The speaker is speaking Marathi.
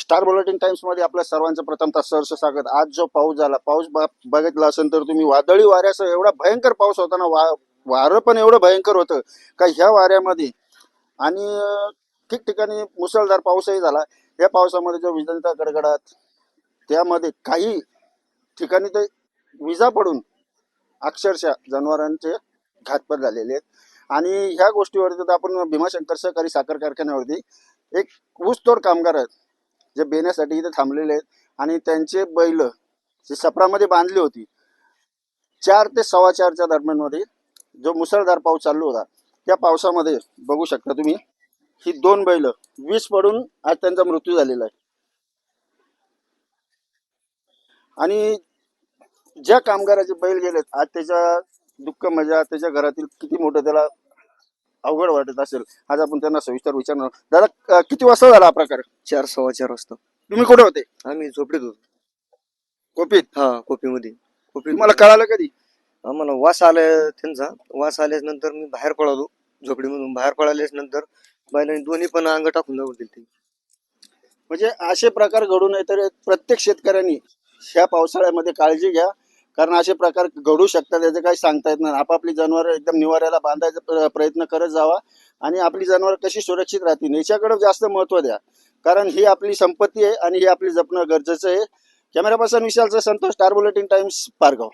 स्टार बुलेटिन टाइम्स मध्ये आपल्या सर्वांचं प्रथमतः सहर्ष स्वागत। आज जो पाऊस झाला, बघितला असेल तर तुम्ही, वादळी वाऱ्यासह एवढा भयंकर पाऊस होता ना, वारं पण एवढं भयंकर होतं का ह्या वाऱ्यामध्ये आणि ठिकठिकाणी मुसळधार पाऊसही झाला। या पावसामध्ये जो विजांचा गडगडाट, त्यामध्ये काही ठिकाणी तर विजा पडून अक्षरशः जनावरांचे घातपात झालेले आहेत। आणि ह्या गोष्टीवरती तर आपण भीमाशंकर सहकारी साखर कारखान्यावरती एक ऊसतोड कामगार आहेत जे बेण्यासाठी इथे थांबलेले आहेत आणि त्यांचे बैल जे सपरामध्ये बांधली होती, 4 ते 4:15च्या दरम्यानमध्ये जो मुसळधार पाऊस चालू होता, त्या पावसामध्ये बघू शकता तुम्ही ही 2 बैल वीज पडून आज त्यांचा मृत्यू झालेला आहे। आणि ज्या कामगाराचे बैल गेलेत, आज त्याच्या दुःख म्हणजे आज त्याच्या घरातील किती मोठं त्याला अवघड वाटत असेल। आज आपण त्यांना सविस्तर विचारणार। दादा, किती वाजता झाला हा प्रकार? 4 4:15 वाजता तुम्ही कुठे होते? आम्ही झोपडीत होतो. कोपीत? हा, कोपीमध्ये. तुम्हाला कळालं कधी? आम्हाला वास आला, त्यांचा वास आल्याच नंतर मी बाहेर पळालो. झोपडीमधून बाहेर पळाल्याच नंतर बैलांनी दोन्ही पण अंग टाकून जाऊ दिले. म्हणजे असे प्रकार घडू नये तर प्रत्येक शेतकऱ्यांनी ह्या पावसाळ्यामध्ये काळजी घ्या, कारण असे प्रकार घडू शकतात, याचे काही सांगता येत नाही। आपापली जनावर एकदम निवाऱ्याला बांधायचा प्रयत्न करत जावा आणि आपली जनावर कशी सुरक्षित राहतील याच्याकडे जास्त महत्त्व द्या, कारण ही आपली संपत्ती आहे आणि ही आपली जपणं गरजेचं आहे। कॅमेरा पर्सन विशालचा Santosh, Star Bulletin Times, Pargaon.